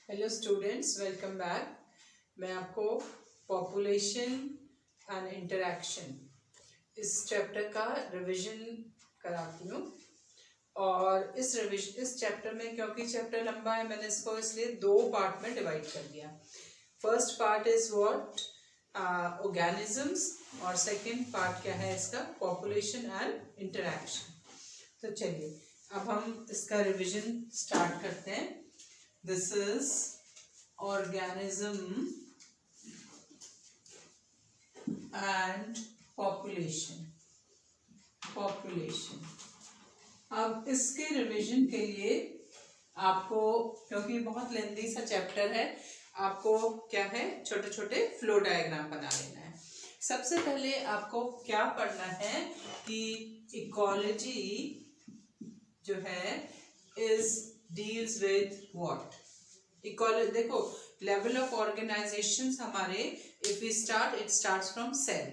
Hello students, welcome back. मैं आपको population and interaction इस चैप्टर का रिवीजन कराती हूँ। और इस चैप्टर में, क्योंकि चैप्टर लंबा है, मैंने इसको इसलिए दो पार्ट में डिवाइड कर दिया। First part is what organisms और सेकंड पार्ट क्या है इसका, पॉपुलेशन एंड इंटरैक्शन। तो चलिए अब हम इसका रिवीजन स्टार्ट करते हैं। This is organism and population. अब इसके रिवीजन के लिए आपको, क्योंकि बहुत लेंथी सा चैप्टर है, आपको क्या है, छोटे छोटे फ्लो डायग्राम बना लेना है। सबसे पहले आपको क्या पढ़ना है कि इकोलॉजी जो है is deals with what. Ecology देखो, लेवल ऑफ ऑर्गेनाइजेशन हमारे, if we start, it starts from cell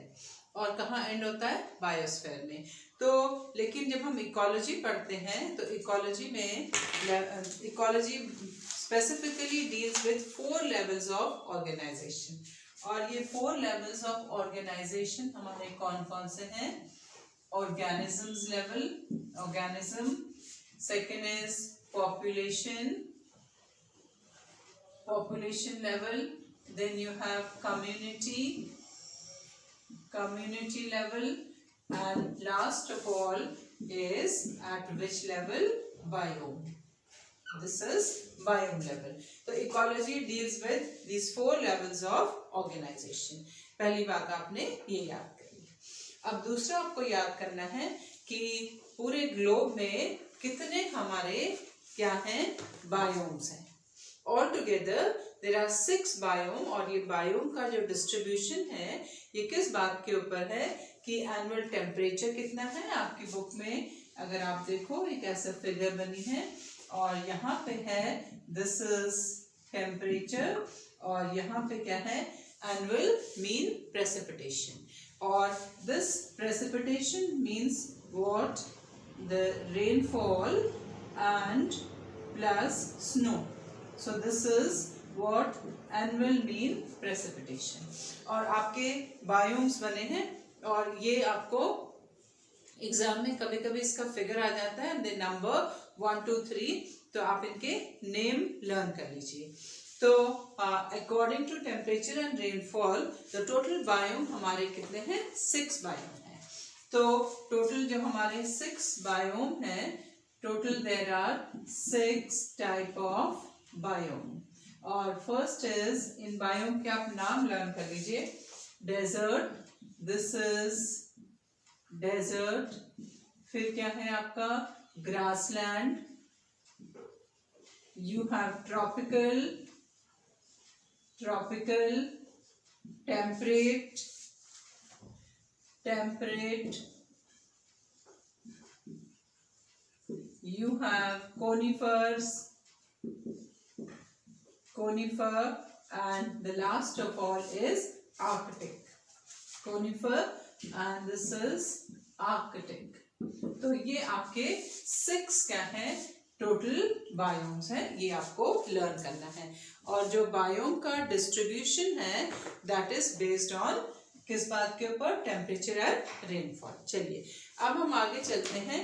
और कहाँ एंड होता है, बायोस्फीयर में। तो लेकिन जब हम इकोलॉजी पढ़ते हैं तो इकोलॉजी में ecology specifically deals with 4 levels of organisation. और ये 4 लेवल्स ऑफ ऑर्गेनाइजेशन हमारे कौन कौन से हैं? Organisms level, organism, second is population level, then you have community level, and last of all is at which level? Biome. This is biome level. So ecology deals with these 4 levels of organization. पहली बात आपने ये याद करी। अब दूसरा आपको याद करना है कि पूरे ग्लोब में कितने हमारे क्या हैं, बायोम्स हैं। All together there are 6 biome. और ये बायोम का जो डिस्ट्रीब्यूशन है ये किस बात के ऊपर है कि एनुअल टेम्परेचर कितना है। आपकी बुक में अगर आप देखो, एक ऐसा फिगर बनी है और यहाँ पे है दिस इज टेम्परेचर, और यहाँ पे क्या है, एनुअल मीन प्रेसिपिटेशन। और this precipitation means what, the rainfall and plus snow. So this is what annual mean precipitation. और आपके बायोम्स बने हैं और ये आपको एग्जाम में कभी कभी इसका फिगर आ जाता है, दे नंबर 1 2 3, तो आप इनके नेम लर्न कर लीजिए। तो according to temperature and rainfall the total biome हमारे कितने हैं, 6 बायोम। तो टोटल जो हमारे 6 बायोम हैं, total there are 6 type of biome. और फर्स्ट इज, इन बायोम के आप नाम लर्न कर लीजिए। Desert, this is desert. फिर क्या है आपका, grassland. You have tropical, temperate, you have conifer, and the last of all is arctic. Conifer and this is arctic. तो ये आपके 6 क्या है, टोटल बायोम्स हैं, ये आपको लर्न करना है। और जो बायोम का डिस्ट्रीब्यूशन है दैट इज बेस्ड ऑन किस बात के ऊपर, टेम्परेचर एंड रेनफॉल। चलिए अब हम आगे चलते हैं।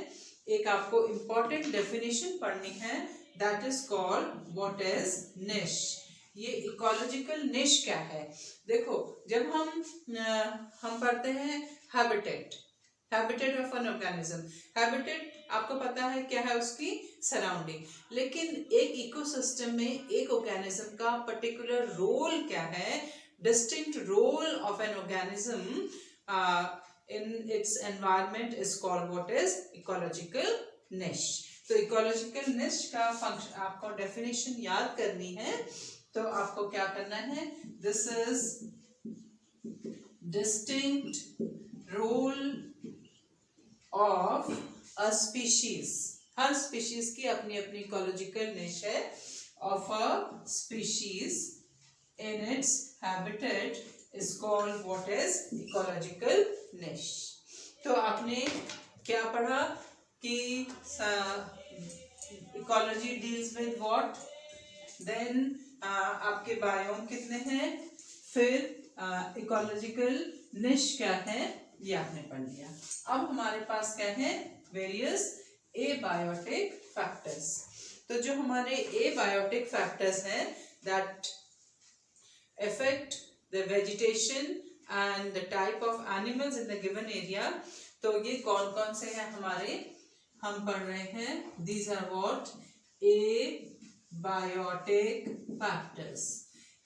एक आपको इम्पॉर्टेंट डेफिनेशन पढ़नी है, that is called what is निश। ये इकोलॉजिकल निश क्या है? देखो, जब हम पढ़ते हैं habitat of an organism. Habitat आपको पता है क्या है, उसकी सराउंडिंग। लेकिन एक इकोसिस्टम में एक ऑर्गेनिज्म का पर्टिकुलर रोल क्या है, distinct role of an organism in its environment is called what is ecological niche. तो ecological niche का फंक्शन, आपको डेफिनेशन याद करनी है। तो आपको क्या करना है, this is distinct role of a species. Her species की अपनी अपनी ecological niche है, of a species in its habitat is called what is ecological niche. तो आपने क्या पढ़ा कि ecology deals with what, then आपके बायोम कितने हैं, फिर इकोलॉजिकल निश क्या है ये आपने पढ़ लिया। अब हमारे पास क्या है, वेरियस एबायोटिक फैक्टर्स। तो जो हमारे एबायोटिक फैक्टर्स हैं that affect the vegetation and the type of animals in the given area, तो ये कौन कौन से हैं हमारे, हम पढ़ रहे हैं these are what abiotic factors।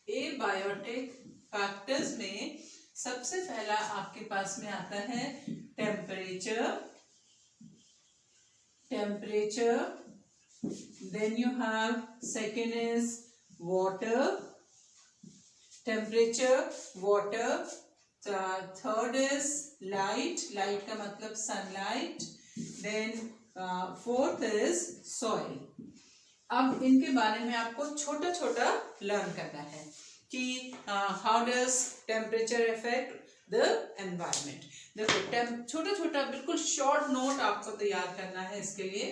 abiotic factors में सबसे पहला आपके पास में आता है temperature, then you have second is water, temperature, water, third is light का मतलब sunlight, then fourth is soil। अब इनके बारे में आपको छोटा छोटा लर्न करना है कि how does temperature affect the environment। देखो छोटा छोटा बिल्कुल शॉर्ट नोट आपको तैयार करना है इसके लिए।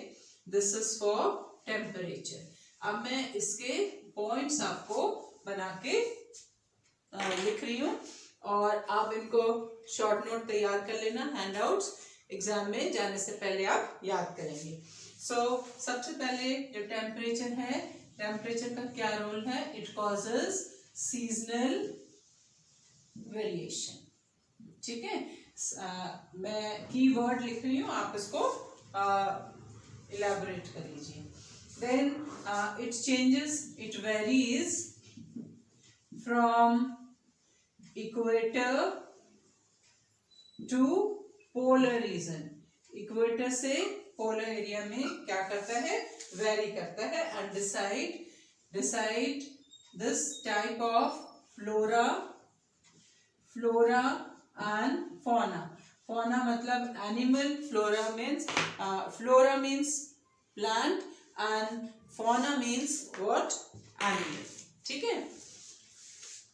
This is for temperature. अब मैं इसके पॉइंट्स आपको बना के लिख रही हूँ और आप इनको शॉर्ट नोट तैयार कर लेना, हैंडआउट्स एग्जाम में जाने से पहले आप याद करेंगे। सबसे पहले जो टेम्परेचर है, टेम्परेचर का क्या रोल है, इट कॉजेज सीजनल वेरिएशन। ठीक है, मैं कीवर्ड लिख रही हूँ, आप इसको इलैबोरेट कर लीजिए। Then it changes, it varies from equator to polar region. Equator से पोलर एरिया में क्या करता है, वेरी करता है। And decide this type of flora and fauna मतलब animal, flora means plant and fauna means what, animal. ठीक है,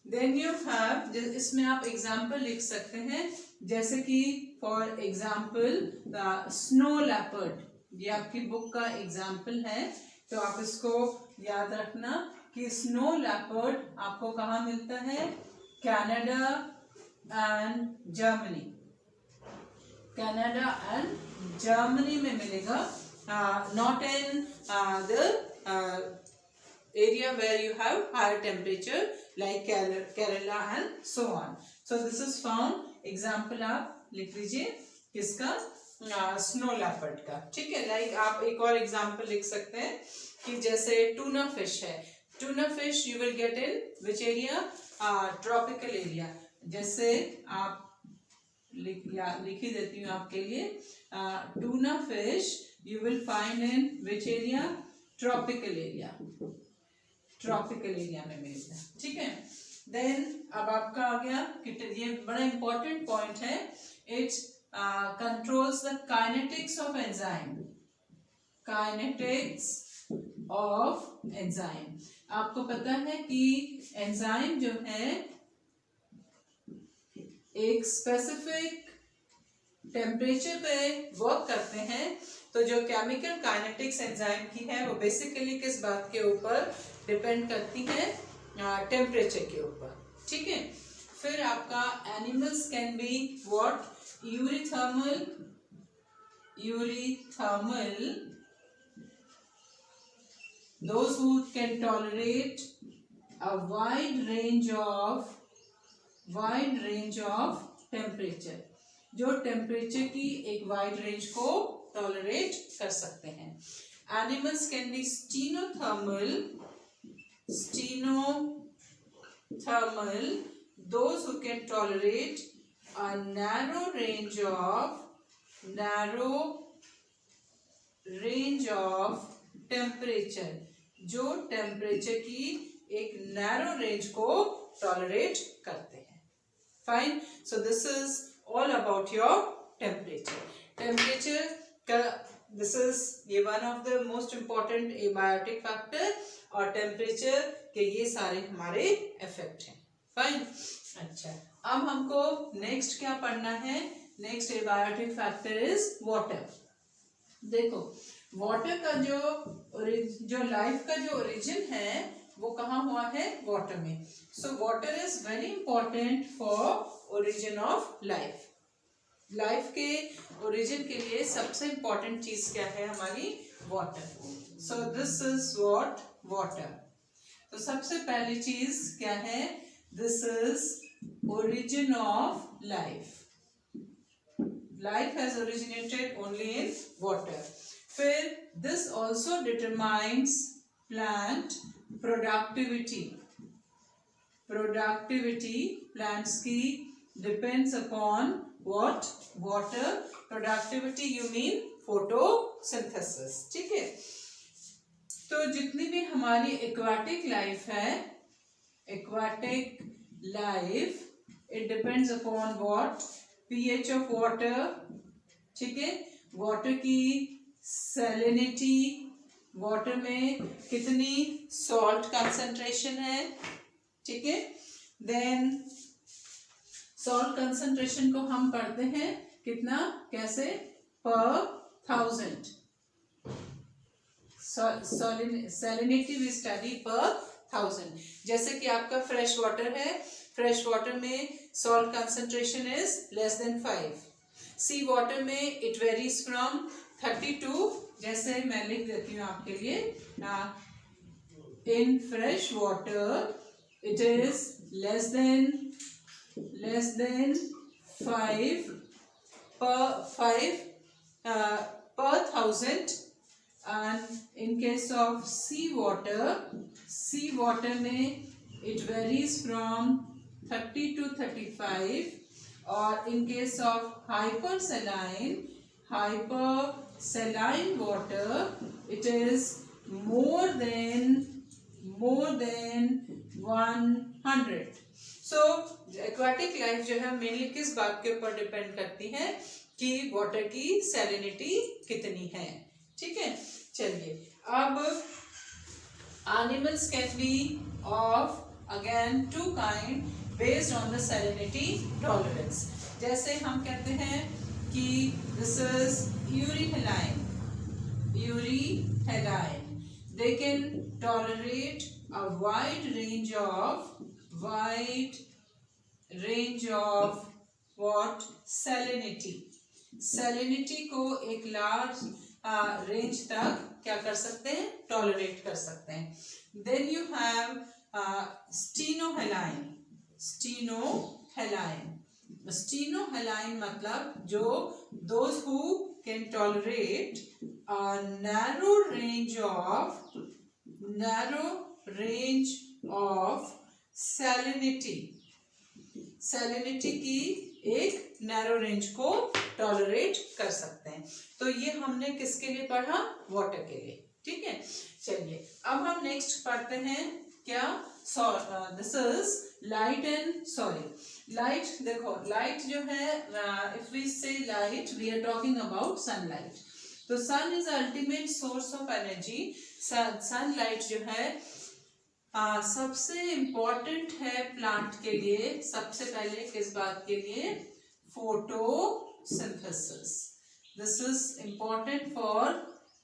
देन यू हैव, इसमें आप एग्जाम्पल लिख सकते हैं, जैसे कि फॉर एग्जाम्पल स्नो लेपर्ड, ये आपकी बुक का एग्जाम्पल है, तो आप इसको याद रखना कि स्नो लेपर्ड आपको कहाँ मिलता है, Canada and Germany. Canada and Germany में मिलेगा, not in the area where you have higher temperature like Kerala and so on. So this is found, example आप लिख लीजिए किसका, स्नो लेपर्ड का। ठीक है, लाइक आप एक और एग्जाम्पल लिख सकते हैं कि जैसे टूना फिश है, tuna fish you will get in which area, tropical area. जैसे आप लिख ही देती हूँ आपके लिए, tuna fish you will find in which area, tropical area में मिलेगा। ठीक है, देन अब आपका आ गया कि ये बड़ा इंपॉर्टेंट पॉइंट है, it controls the kinetics of enzyme. आपको पता है कि एंजाइम जो है एक स्पेसिफिक टेम्परेचर पे वर्क करते हैं, तो जो केमिकल काइनेटिक्स एंजाइम की है वो बेसिकली किस बात के ऊपर डिपेंड करती है, टेम्परेचर के ऊपर। ठीक है, फिर आपका animals can be what, eurythermal, those who can tolerate a wide range of temperature, जो टेम्परेचर की एक वाइड रेंज को टॉलरेट कर सकते हैं। Animals can B stenothermal, those who can tolerate a narrow range of temperature, जो temperature की एक नैरो रेंज को टॉलरेट करते हैं। Fine, so this is all about your temperature का, दिस इज ये one of the most important abiotic factor, और temperature के ये सारे हमारे इफेक्ट हैं। फाइन, अच्छा, अब हमको नेक्स्ट क्या पढ़ना है, next abiotic factor is water. देखो, वाटर का जो लाइफ का जो ओरिजिन है वो हुआ है वाटर में. So water is very important for origin of life. Life के ओरिजिन के लिए सबसे इंपॉर्टेंट चीज क्या है हमारी? Water. So this is what? Water. तो सबसे पहली चीज क्या है? This is origin of life. Life has originated only in water. फिर this also determines plant productivity. Productivity plants की depends upon what? water. productivity you mean photosynthesis. ठीक है. तो जितनी भी हमारी एक्वाटिक लाइफ है, aquatic life, it depends upon what? pH of water. ठीक है. वाटर की सैलिनिटी, वाटर में कितनी सॉल्ट कंसंट्रेशन है. ठीक है. देन सॉल्ट कंसंट्रेशन को हम पढ़ते हैं कितना, कैसे? पर 1000. सैलिनिटी वी स्टडी पर 1000. जैसे कि आपका फ्रेश वाटर है, फ्रेश वाटर में salt concentration is less than 5. Sea water में इट वेरीज फ्रॉम 32. जैसे मैं लिख देती हूँ आपके लिए, in fresh water it is less than 5 per 1000. and in case of sea water में it varies from 30 to 35. और in case of hypersaline water it is more than 100. So aquatic life जो है मेनली किस बात के ऊपर depend करती है कि वाटर की सैलिनिटी कितनी है. ठीक है. चलिए, अब animals can be of again 2 kind based on the salinity tolerance. जैसे हम कहते हैं कि this is euryhaline. They can tolerate a wide range of what? salinity. salinity को एक लार्ज रेंज तक क्या कर सकते हैं? टॉलरेट कर सकते हैं. then you have stenohaline मतलब जो those who can tolerate a narrow range of salinity. की एक नैरो रेंज को टॉलरेट कर सकते हैं. तो ये हमने किसके लिए पढ़ा? वाटर के लिए. ठीक है. चलिए, अब हम नेक्स्ट पढ़ते हैं क्या? This is light and solid. Light, देखो लाइट जो है, if we say light we are talking about sunlight. तो sun is ultimate source of energy. Sunlight जो है सबसे इम्पॉर्टेंट है प्लांट के लिए. सबसे पहले किस बात के लिए? Photosynthesis. This is important for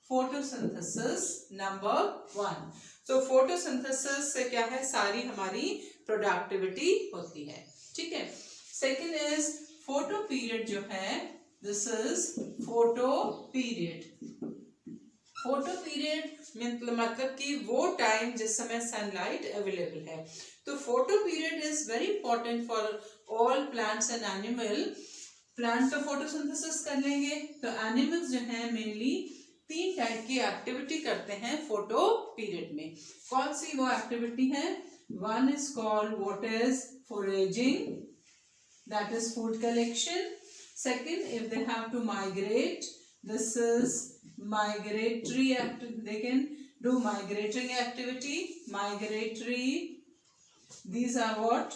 photosynthesis number 1. तो फोटोसिंथेसिस से क्या है? सारी हमारी प्रोडक्टिविटी होती है. ठीक है. सेकेंड इज फोटो पीरियड जो है, this is photo period. Photo period मतलब कि वो टाइम जिस समय सनलाइट अवेलेबल है. तो photo period is very important for all plants and animal. Plant तो फोटोसिंथेसिस कर लेंगे, तो एनिमल्स जो है मेनली 3 टाइप की एक्टिविटी करते हैं फोटो पीरियड में. कौन सी वो एक्टिविटी है? One is called what is foraging, that is food collection. Second, if they have to migrate, this is migratory activity. They can do migrating activity. These are what?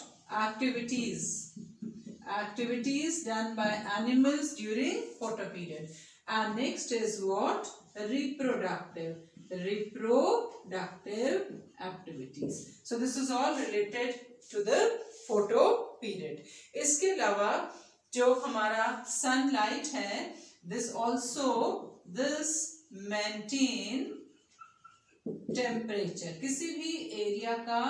Activities done by animals during photo period. And next is what? Reproductive activities. So this is all related to the photo period. इसके अलावा जो हमारा sunlight है, this maintain temperature, किसी भी area का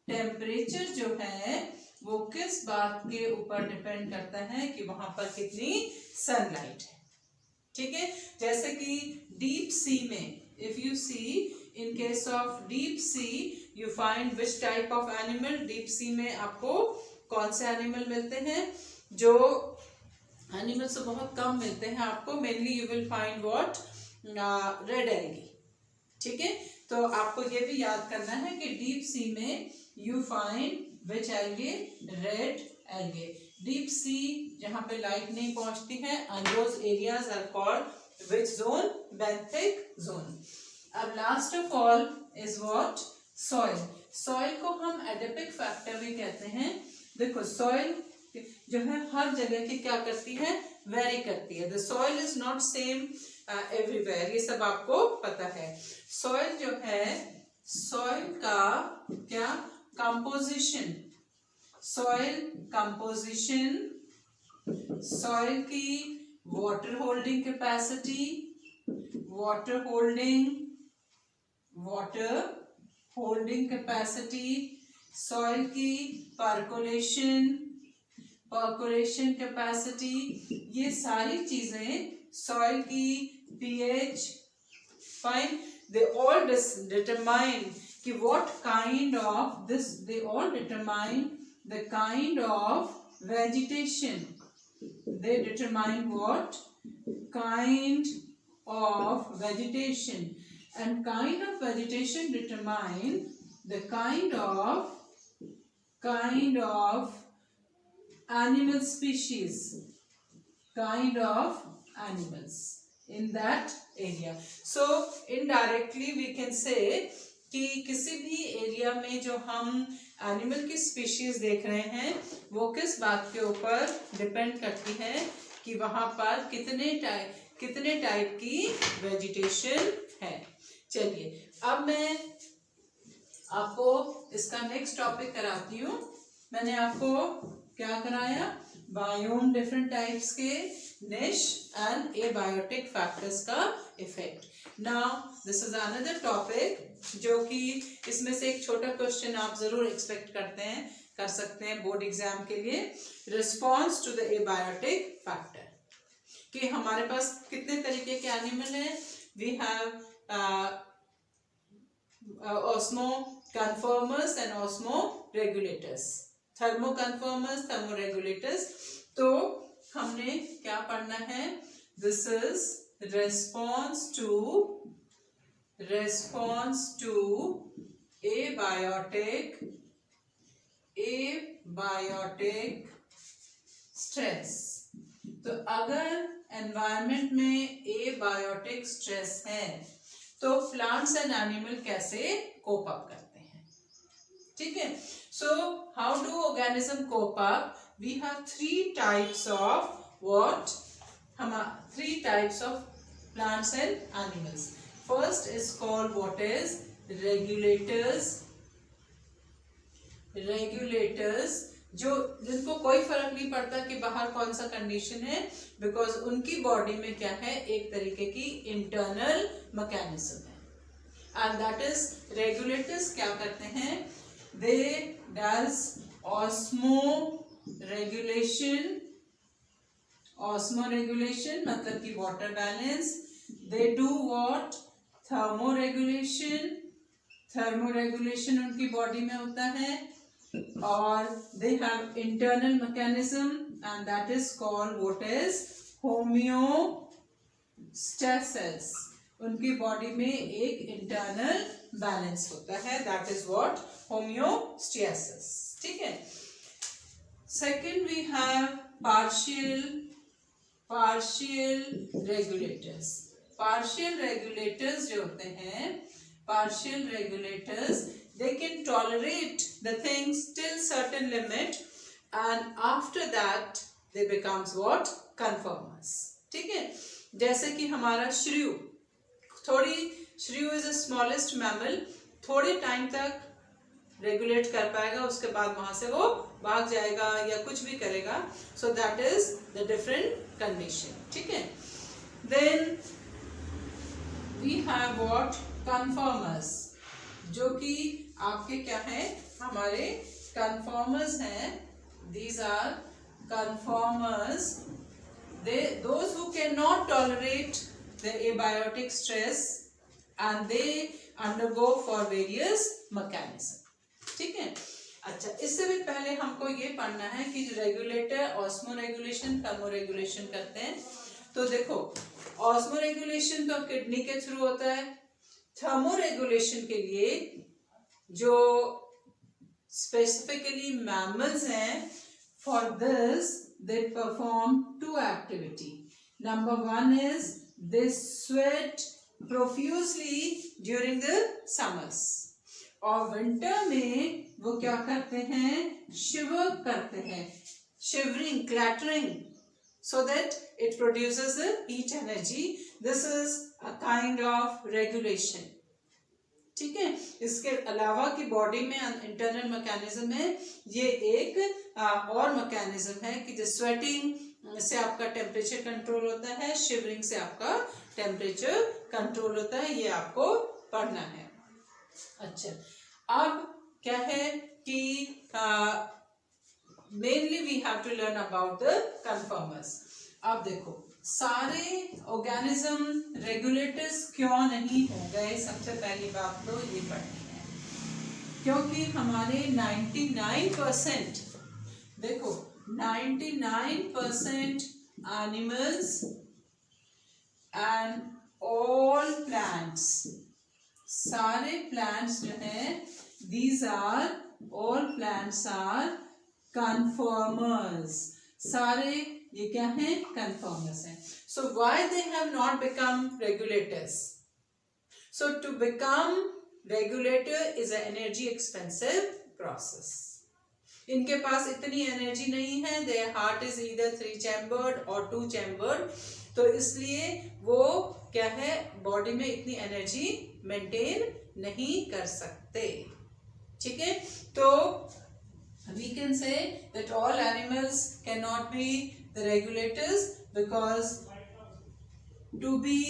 temperature जो है वो किस बात के ऊपर डिपेंड करता है कि वहां पर कितनी सनलाइट है। ठीक है, जैसे कि डीप सी में, if you see in case of deep sea you find which type of animal, deep sea में आपको कौन से एनिमल मिलते हैं, जो एनिमल्स तो बहुत कम मिलते हैं आपको, mainly you will find what, red algae. ठीक है, तो आपको ये भी याद करना है कि डीप सी में you find which algae, red algae. Deep sea जहां पे लाइट नहीं पहुंचती है, and those areas are called which zone, benthic zone. अब last of all is what, soil. Soil को हम एडिपिक फैक्टर भी कहते हैं। देखो सॉइल जो है हर जगह की क्या करती है, वेरी करती है। The soil is not same everywhere, ये सब आपको पता है। सॉइल जो है, सॉइल का क्या कंपोजिशन, सॉइल कंपोजिशन, सॉइल की water holding capacity, water holding capacity, soil की पर्कोलेशन कैपेसिटी, ये सारी चीजें सॉइल की pH, fine, they all determine कि what kind of this, they all determine the kind of vegetation, they determine what kind of vegetation, and kind of vegetation determine the kind of animal species, kind of animals in that area. So indirectly we can say कि किसी भी area में जो हम animal की species देख रहे हैं वो किस बात के ऊपर डिपेंड करती है कि वहां पर कितने टाइप की वेजिटेशन है। चलिए अब मैं आपको इसका नेक्स्ट टॉपिक कराती हूँ। मैंने आपको क्या कराया, बायोम डिफरेंट टाइप्स के, निश एंड एबायोटिक फैक्टर्स का effect. Now this is another topic जो कि इसमें से एक छोटा क्वेश्चन आप जरूर एक्सपेक्ट कर सकते हैं बोर्ड एग्जाम के लिए। Response to the abiotic factor, कि हमारे पास कितने तरीके के एनिमल हैं। We have osmo conformers and osmo regulators, thermo conformers, thermo regulators. तो हमने क्या पढ़ना है, this is response to abiotic stress। तो अगर एनवायरनमेंट में एबायोटिक स्ट्रेस है तो प्लांट्स एंड एनिमल कैसे कोप अप करते हैं। ठीक है, so how do organism cope up, we have three types of what, three types of plants and animals. First is called what is regulators जो जिनको कोई फर्क नहीं पड़ता कि बाहर कौन सा कंडीशन है, बिकॉज उनकी बॉडी में क्या है, एक तरीके की इंटरनल मैकेनिज्म है। एंड दैट इज रेगुलेटर्स क्या करते हैं, दे डज ऑस्मो रेगुलेशन मतलब कि water balance. They do what, thermo regulation उनकी बॉडी में होता है, और they have internal mechanism and that is called what is homeostasis. उनकी बॉडी में एक इंटरनल बैलेंस होता है, दैट इज व्हाट होम्योस्टैसिस। ठीक है, second we have partial regulators जो होते हैं, partial regulators, they can tolerate the things till certain limit and after that they becomes what, conformers। ठीक है, जैसे कि हमारा श्रीयू इज द स्मॉलेस्ट मैमल, थोड़े टाइम तक रेगुलेट कर पाएगा, उसके बाद वहां से वो भाग जाएगा या कुछ भी करेगा। So that is the different condition. ठीक है, then we have what, conformers. जो कि आपके क्या है, हमारे कन्फॉर्मर्स हैं. These are conformers, those who cannot tolerate the abiotic stress and they undergo for various mechanism. ठीक है. अच्छा, इससे भी पहले हमको ये पढ़ना है कि जो regulator osmo regulation, thermo regulation करते हैं. तो देखो, ऑस्मो रेगुलेशन तो किडनी के थ्रू होता है. थर्मो रेगुलेशन के लिए जो स्पेसिफिकली मैमल्स हैं, for this they perform two activity. Number one is they sweat profusely during the summers. और विंटर में वो क्या करते हैं, शिवर करते हैं, shivering, clattering, so that it produces a heat energy. This is a kind of regulation. ठीक है. इसके अलावा की बॉडी में इंटरनल मैकेनिज्म है, ये एक और मैकेनिज्म है कि जो स्वेटिंग से आपका टेम्परेचर कंट्रोल होता है, शिवरिंग से आपका टेम्परेचर कंट्रोल होता है. ये आपको पढ़ना है. अच्छा, अब क्या है कि mainly we have to learn about the conformers. अब देखो, सारे ऑर्गेनिज्म रेगुलेटर्स क्यों नहीं हो गए, सबसे पहली बात तो ये पढ़नी है. क्योंकि हमारे 99%, देखो 99% एनिमल्स एंड ऑल प्लांट्स, सारे प्लांट्स जो हैं, these are all plants are conformers. सारे ये क्या है, कन्फर्मर्स हैं. So why they have not become regulators? So to become regulator is an energy expensive process. इनके पास इतनी एनर्जी नहीं है. Their heart is either 3 chambered और 2 चैम्बर्ड. तो इसलिए वो क्या है, बॉडी में इतनी एनर्जी मेंटेन नहीं कर सकते. ठीक है. तो we can say that all animals cannot be the regulators, because to be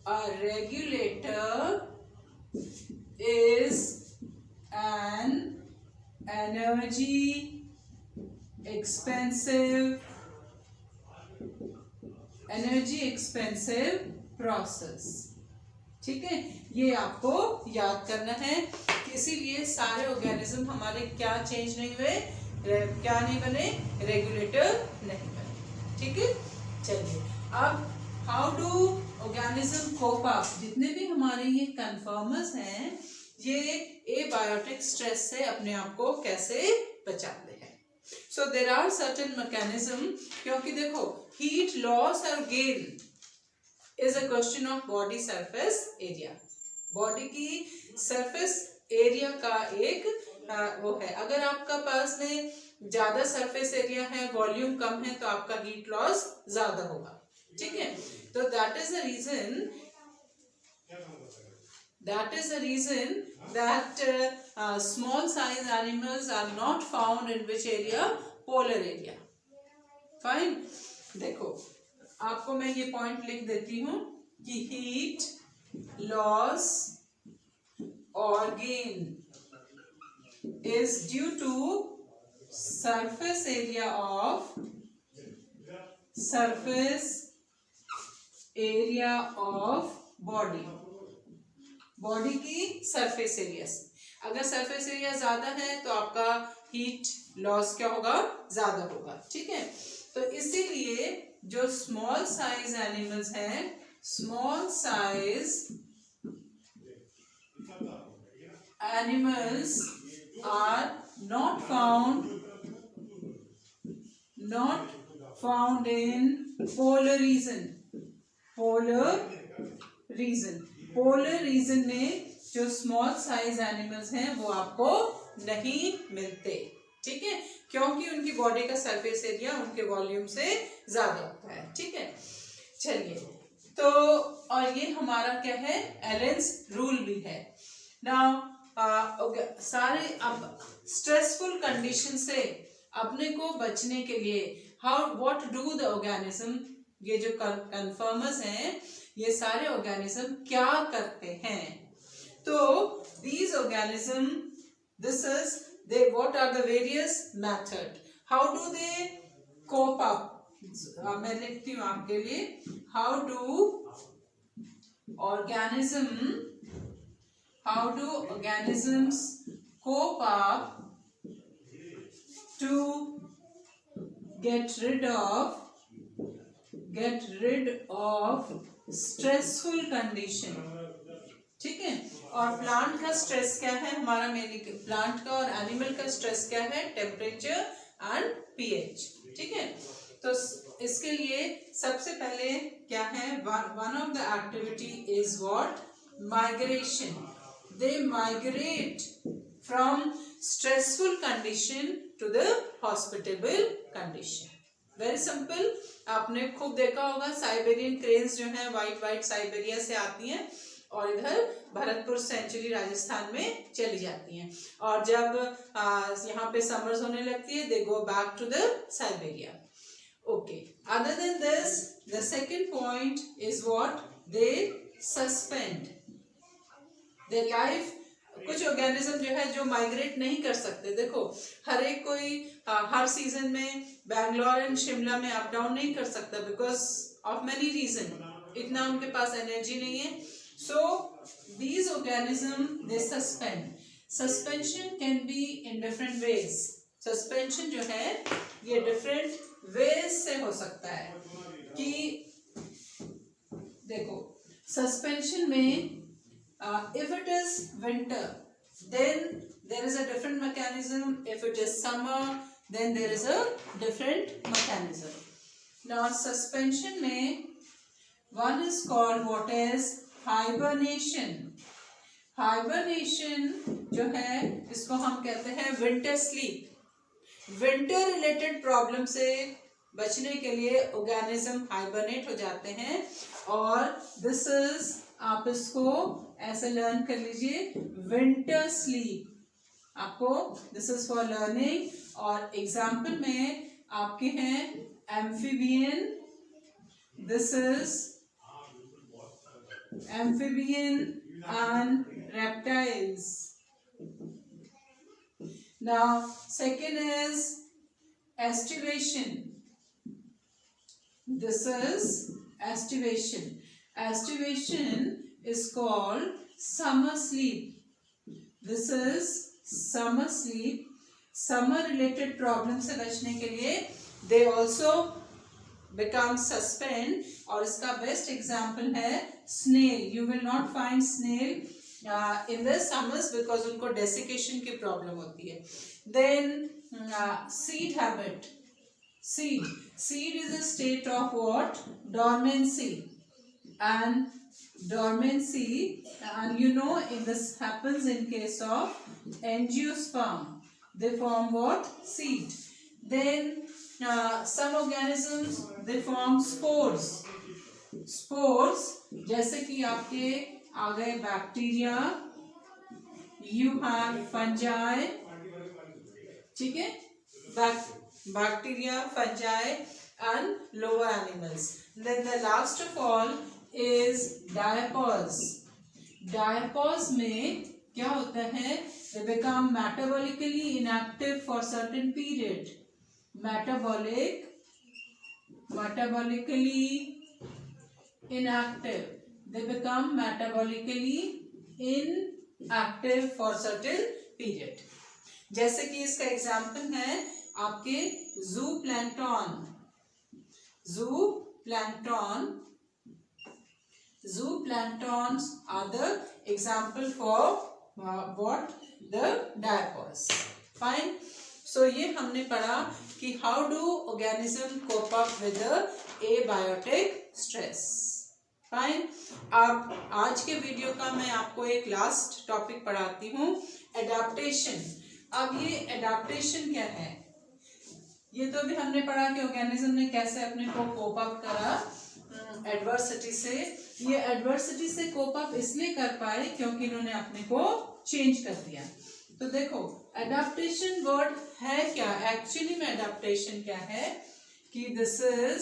a regulator is an energy expensive process. ठीक है. ये आपको याद करना है. इसीलिए सारे ऑर्गेनिज्म हमारे क्या चेंज नहीं हुए, क्या नहीं बने, रेगुलेटर नहीं बने. ठीक है. चलिए, अब how do organism cope up. जितने भी हमारे ये कन्फर्मर्स हैं, ये एबायोटिक स्ट्रेस से अपने आप को कैसे बचाते हैं. So there are certain mechanism. क्योंकि देखो, हीट लॉस और gain is a question of body surface area. Body की सरफेस एरिया का एक वो है. अगर आपका पास में ज्यादा सरफेस एरिया है, वॉल्यूम कम है, तो आपका हीट लॉस ज्यादा होगा. ठीक है. तो that is the reason that small size animals are not found in which area, polar area. Fine. देखो, आपको मैं ये पॉइंट लिख देती हूँ कि heat loss or gain is due to surface area of body की सरफेस एरिया से. अगर सरफेस एरिया ज्यादा है तो आपका हीट लॉस क्या होगा, ज्यादा होगा. ठीक है. तो इसीलिए जो स्मॉल साइज एनिमल्स हैं, small size animals are not found in polar region. polar region में जो small size animals हैं वो आपको नहीं मिलते. ठीक है. क्योंकि उनकी बॉडी का सरफेस एरिया उनके वॉल्यूम से ज्यादा होता है. ठीक है. चलिए, तो और ये हमारा क्या है, एलेंस रूल भी है. नाउ सारे अब स्ट्रेसफुल कंडीशन से अपने को बचने के लिए व्हाट डू द ऑर्गेनिज्म, ये जो कन्फर्मर्स हैं, ये सारे ऑर्गेनिज्म क्या करते हैं. तो these organism, this is they, what are the various method, how do they cope up? मैं लिखती हूँ आपके लिए, how do organisms cope up to get rid of stressful condition. ठीक है, और प्लांट का स्ट्रेस क्या है हमारा, मेनली प्लांट का और एनिमल का स्ट्रेस क्या है, टेम्परेचर एंड पीएच. ठीक है, तो इसके लिए सबसे पहले क्या है, one of the activity is what, migration. They migrate from stressful condition to the hospitable condition. Very simple. आपने खूब देखा होगा साइबेरियन क्रेन्स जो है वाइट साइबेरिया से आती हैं और इधर भरतपुर सेंचुरी राजस्थान में चली जाती हैं, और जब यहाँ पे समर्स होने लगती है, they go back to the Siberia. Okay, other than this the second point is what, they suspend their life. कुछ ऑर्गेनिज्म जो है जो माइग्रेट नहीं कर सकते. देखो हर एक कोई हर सीजन में बैंगलोर एंड शिमला में अप डाउन नहीं कर सकता बिकॉज ऑफ मेनी रीजन. इतना उनके पास एनर्जी नहीं है. So these organisms they suspend. Suspension can be in different ways. Suspension जो है ये different ways से हो सकता है. कि देखो suspension में if it is winter then there is a different mechanism. If it is summer then there is a different mechanism. Now suspension में one is called what is hibernation. Hibernation जो है इसको हम कहते हैं winter sleep. Winter related problem से बचने के लिए ऑर्गेनिज्म हाइबरनेट हो जाते हैं, और दिस इज, आप इसको ऐसे लर्न कर लीजिए, विंटर स्लीप. आपको दिस इज फॉर लर्निंग. और एग्जाम्पल में आपके हैं amphibian, this is amphibian and reptiles. Now second is aestivation. This is aestivation. Aestivation is called summer sleep. This is summer sleep. Summer related problem से बचने के लिए they also become suspend. और इसका बेस्ट एग्जाम्पल है snail. You will not find snail in the summers because उनको desiccation की problem होती है. Then seed habit. Seed is a state of what, dormancy. And dormancy, and you know this happens in case of angiosperm. They form what, seed. Then some organisms they form spores. जैसे कि आपके आ गए bacteria, you have fungi. ठीक है, bacteria, fungi and lower animals. Then the last of all is diapause. Diapause में क्या होता है, they become metabolically inactive for certain period. metabolically inactive. They become metabolically inactive for certain period. जैसे कि इसका example है आपके zooplankton. Zooplanktons are the example for what, the diapause. Fine. So ये हमने पढ़ा कि how do organism cope up with the abiotic stress. Fine. अब आज के वीडियो का मैं आपको एक लास्ट टॉपिक पढ़ाती हूँ, एडाप्टेशन. अब ये एडाप्टेशन क्या है, ये तो अभी हमने पढ़ा कि ऑर्गेनिज्म ने कैसे अपने को कोप अप करा एडवर्सिटी से. ये एडवर्सिटी से कोप अप इसलिए कर पाए क्योंकि इन्होंने अपने को चेंज कर दिया. तो देखो एडाप्टेशन वर्ड है क्या, एक्चुअली में एडाप्टेशन क्या है कि this is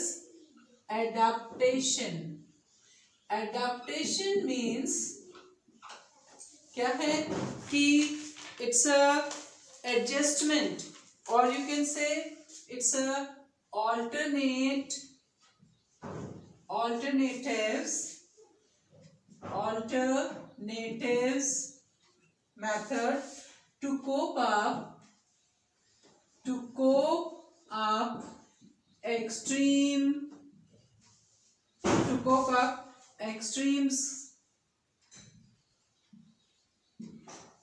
adaptation. Adaptation means क्या है कि इट्स अ एडजस्टमेंट, और you can say it's a alternatives method to cope up extremes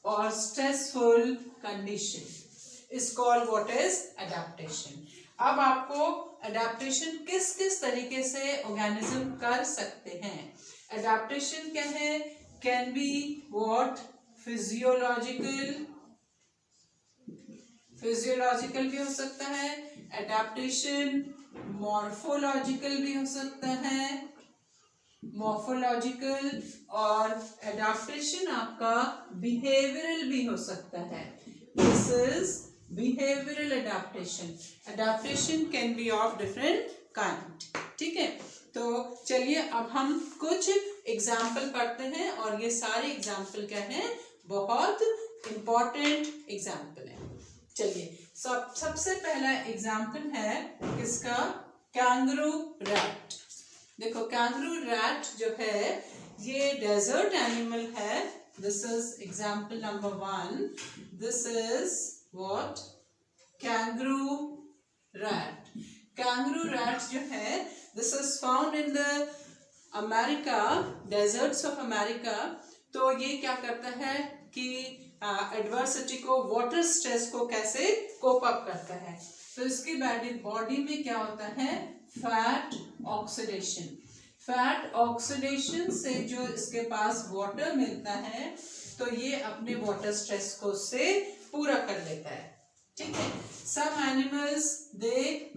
or stressful condition is called what is adaptation. अब आपको adaptation किस किस तरीके से organism कर सकते हैं. adaptation क्या है? can be what? physiological भी हो सकता है. adaptation morphological भी हो सकता है. morphological और adaptation आपका behavioral भी हो सकता है. this is behavioral adaptation. adaptation can be of different kind. ठीक है, तो चलिए अब हम कुछ एग्जाम्पल पढ़ते हैं, और ये सारे एग्जाम्पल क्या हैं? बहुत इंपॉर्टेंट एग्जाम्पल है. चलिए सबसे पहला एग्जाम्पल है किसका? Kangaroo rat. देखो कैंगरू रैट जो है ये डेजर्ट एनिमल है. This is example number 1. This is what? Kangaroo rat. Kangaroo rat जो है this is found in the America, desserts of America. तो ये क्या करता है कि एडवर्सिटी को, वाटर स्ट्रेस को कैसे कोप अप करता है. तो इसकी बॉडी में क्या होता है? फैट ऑक्सीडेशन से जो इसके पास वाटर मिलता है, तो ये अपने वाटर स्ट्रेस को से पूरा कर लेता है. ठीक है. Some animals they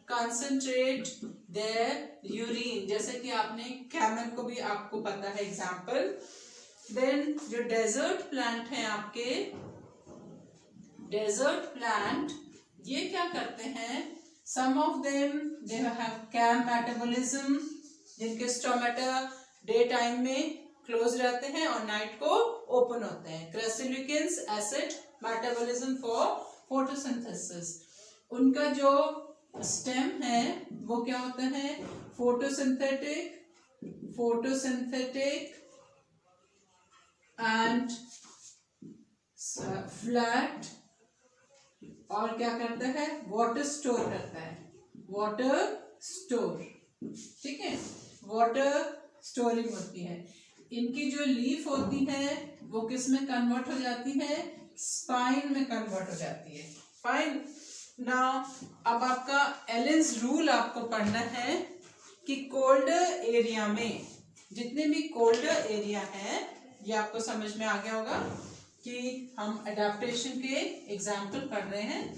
concentrate their urine, जैसे कि आपने कैमल को भी आपको पता है एग्जाम्पल. देन जो डेजर्ट प्लांट है आपके, डेजर्ट प्लांट ये क्या करते हैं? Some of them they have CAM metabolism, जिनके स्टोमेटा डे टाइम में क्लोज रहते हैं और नाइट को ओपन होते हैं. Crassulacean acid metabolism for photosynthesis. उनका जो स्टेम है वो क्या होता है? फोटोसिंथेटिक एंड फ्लैट, और क्या करता है? वाटर स्टोर करता है. Water store. ठीक है, वाटर स्टोरिंग होती है. इनकी जो लीफ होती है वो किस में कन्वर्ट हो जाती है? स्पाइन में कन्वर्ट हो जाती है. फाइन. नाउ अब आपका एलेंस रूल आपको पढ़ना है कि कोल्डर एरिया में, जितने भी कोल्डर एरिया हैं, ये आपको समझ में आ गया होगा कि हम अडेप्टेशन के एग्जाम्पल पढ़ रहे हैं.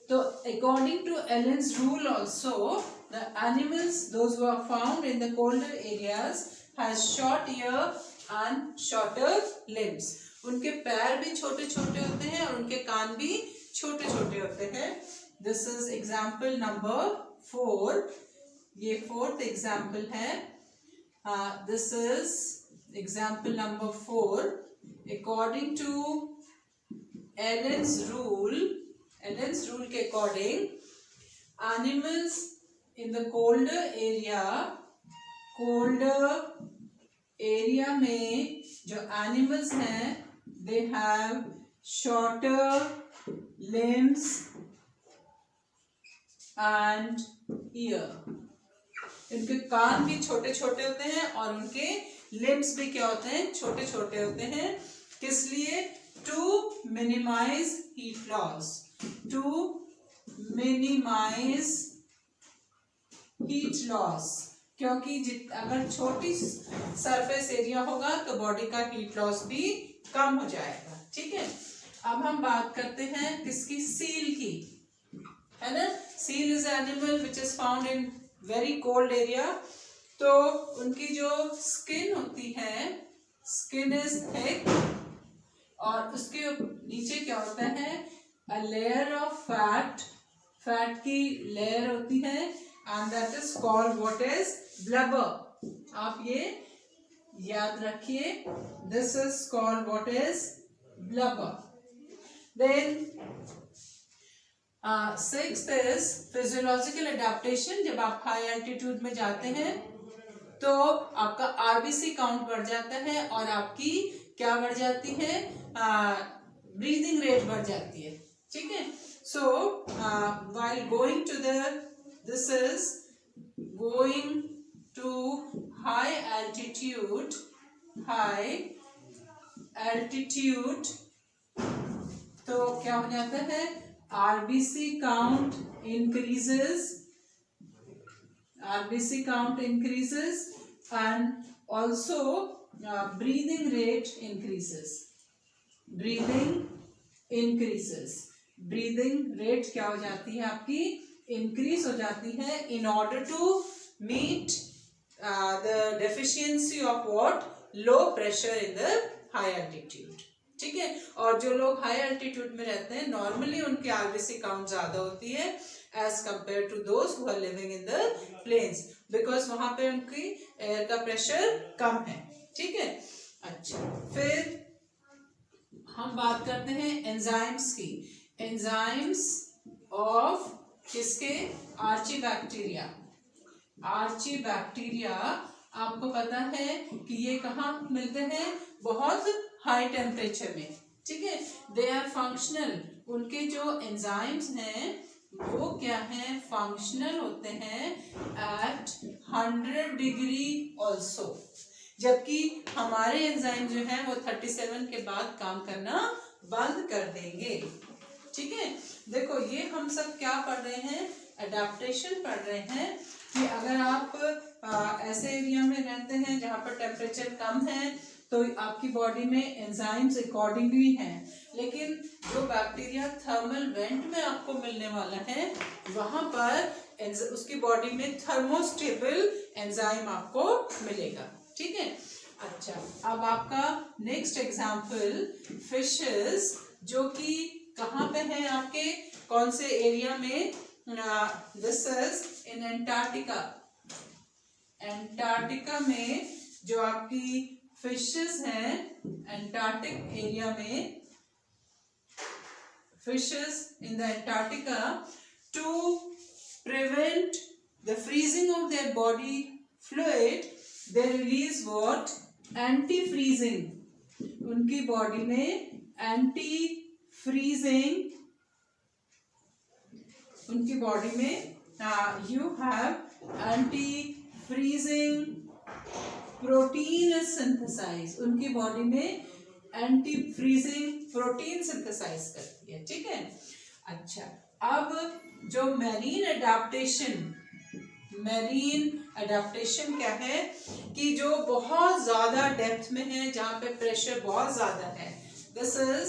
तो according to Allen's rule also the animals those who are found in the colder areas has short ear and shorter limbs. उनके पैर भी छोटे छोटे होते हैं और उनके कान भी छोटे छोटे होते हैं. This is example number 4. ये 4th एग्जाम्पल है. This is example number 4. According to Allen's rule के according, animals in the colder area में जो animals हैं, they have shorter limbs and ear. इनके कान भी छोटे छोटे होते हैं और उनके लिम्स भी क्या होते हैं? छोटे छोटे होते हैं. किस लिए? To minimize heat loss. क्योंकि अगर छोटी सरफेस एरिया होगा तो बॉडी का हीट लॉस भी कम हो जाएगा. ठीक है. अब हम बात करते हैं किसकी? सील की, है ना. Seal is animal which is found in very cold area. तो उनकी जो स्किन होती है, स्किन इज थिक, और उसके नीचे क्या होता है? अ लेयर ऑफ फैट की लेयर होती है, and that is called what is? Blubber. आप ये याद रखिए, this is called what is blubber. Then sixth is physiological adaptation. जब आप हाई एल्टीट्यूड में जाते हैं तो आपका आरबीसी काउंट बढ़ जाता है और आपकी क्या बढ़ जाती है, ब्रीदिंग रेट बढ़ जाती है, ठीक है. सो while going to this is going to high altitude तो क्या हो जाता है, RBC count increases and also breathing rate increases. breathing rate क्या हो जाती है आपकी, increase हो जाती है in order to meet the deficiency of what, low pressure in the high altitude. ठीक है. और जो लोग हाई एल्टीट्यूड में रहते हैं नॉर्मली उनकी आरबीसी काउंट ज्यादा होती है as compare to those who are living in the plains, because वहां पे उनकी एयर का प्रेशर कम है, ठीक है. अच्छा, फिर हम बात करते हैं एंजाइम्स की. एंजाइम्स ऑफ किसके, आर्चीबैक्टीरिया. आपको पता है कि ये कहाँ मिलते हैं, बहुत हाई टेम्परेचर में, ठीक है. They are functional. उनके जो एंजाइम्स हैं वो क्या है, फंक्शनल होते हैं एट 100 डिग्री ऑल्सो, जबकि हमारे एंजाइम जो हैं वो 37 के बाद काम करना बंद कर देंगे, ठीक है. देखो ये हम सब क्या पढ़ रहे हैं, एडाप्टेशन पढ़ रहे हैं कि अगर आप ऐसे एरिया में रहते हैं जहाँ पर टेम्परेचर कम है तो आपकी बॉडी में एंजाइम्स अकॉर्डिंगली हैं, लेकिन जो बैक्टीरिया थर्मल वेंट में आपको मिलने वाला है वहां पर उसकी बॉडी में थर्मोस्टेबल एंजाइम आपको मिलेगा, ठीक है. अच्छा, अब आपका नेक्स्ट एग्जाम्पल फिशेस, जो कि कहाँ पे है आपके, कौन से एरिया में, दिस इज इन एंटार्क्टिका में जो आपकी फिशेस हैं, एंटार्क्टिक एरिया में fishes in the Antarctica, to prevent the freezing of their body fluid, they release what, anti-freezing. उनकी बॉडी में anti-freezing, उनकी बॉडी में you have anti-freezing protein synthesize, उनकी बॉडी में एंटी फ्रीजिंग प्रोटीन सिंथेसाइज करती है, ठीक है. अच्छा, अब जो मैरीन एडाप्टेशन क्या है कि जो बहुत ज्यादा डेप्थ में है, जहाँ पे प्रेशर बहुत ज्यादा है, this is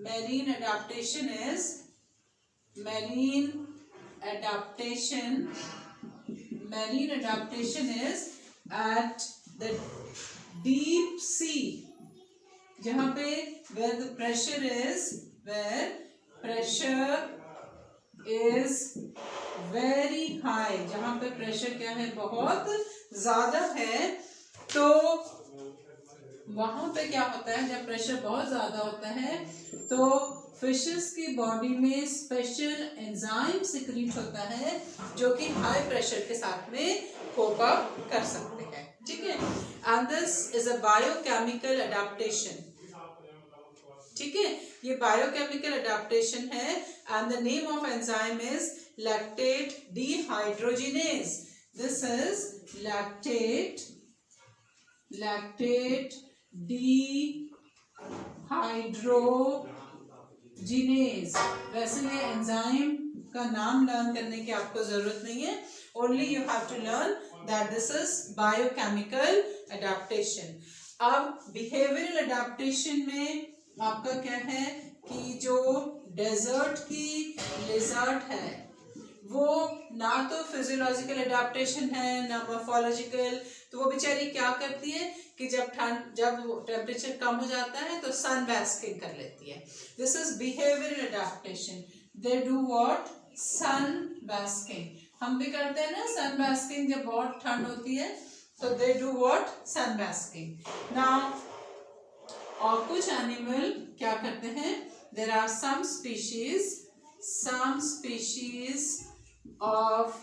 marine adaptation is at the deep sea, जहाँ पे where pressure is very high, जहाँ पे प्रेशर क्या है, बहुत ज्यादा है. तो वहां पे क्या होता है, जब प्रेशर बहुत ज्यादा होता है तो फिशेस की बॉडी में स्पेशल एंजाइम सिक्रीट होता है जो कि हाई प्रेशर के साथ में कोप अप कर सकते हैं, ठीक है. And this is a biochemical adaptation, ठीक है. ये बायोकेमिकल एडाप्टेशन है and the name of enzyme is lactate dehydrogenase. This is lactate dehydrogenase. वैसे ये एंजाइम का नाम लर्न करने की आपको जरूरत नहीं है, only you have to learn that this is biochemical adaptation. अब behavioral adaptation में आपका क्या है कि जो डेजर्ट की लिजर्ट है वो ना तो फिजियोलॉजिकल एडाप्टेशन है ना मॉर्फोलॉजिकल. तो वो बेचारी क्या करती है कि जब टेम्परेचर कम हो जाता है तो सन बास्किंग कर लेती है. This is behavioural adaptation. They do what, sun basking. हम भी करते हैं ना सन बास्किंग, जब बहुत ठंड होती है So they do what? Sunbasking. Now और कुछ एनिमल क्या करते हैं? There are some species of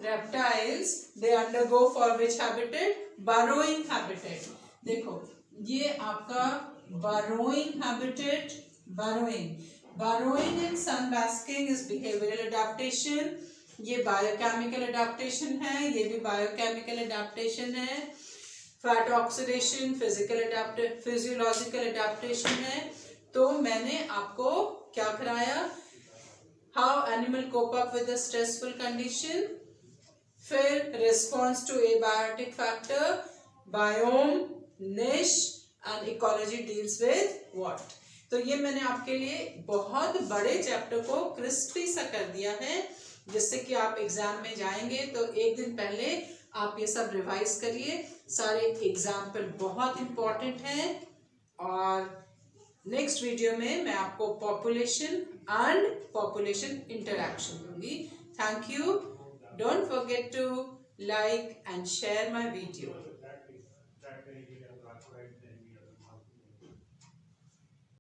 reptiles, they undergo for which habitat? Burrowing habitat. देखो ये आपका burrowing habitat. Burrowing in sunbasking is behavioral adaptation. ये biochemical adaptation है, ये भी biochemical adaptation है. फैट ऑक्सीडेशन फिजियोलॉजिकल एडेप्टेशन है. तो मैंने आपको क्या कराया? How animal cope up with a stressful condition, फिर response to abiotic factor, biome, niche and ecology deals with what. तो ये मैंने आपके लिए बहुत बड़े चैप्टर को क्रिस्पी सा कर दिया है, जिससे कि आप एग्जाम में जाएंगे तो एक दिन पहले आप ये सब रिवाइज करिए. सारे एग्जाम्पल बहुत इंपॉर्टेंट हैं. और नेक्स्ट वीडियो में मैं आपको पॉपुलेशन एंड पॉपुलेशन इंटरैक्शन दूंगी. Thank you. Don't forget to like and share my video.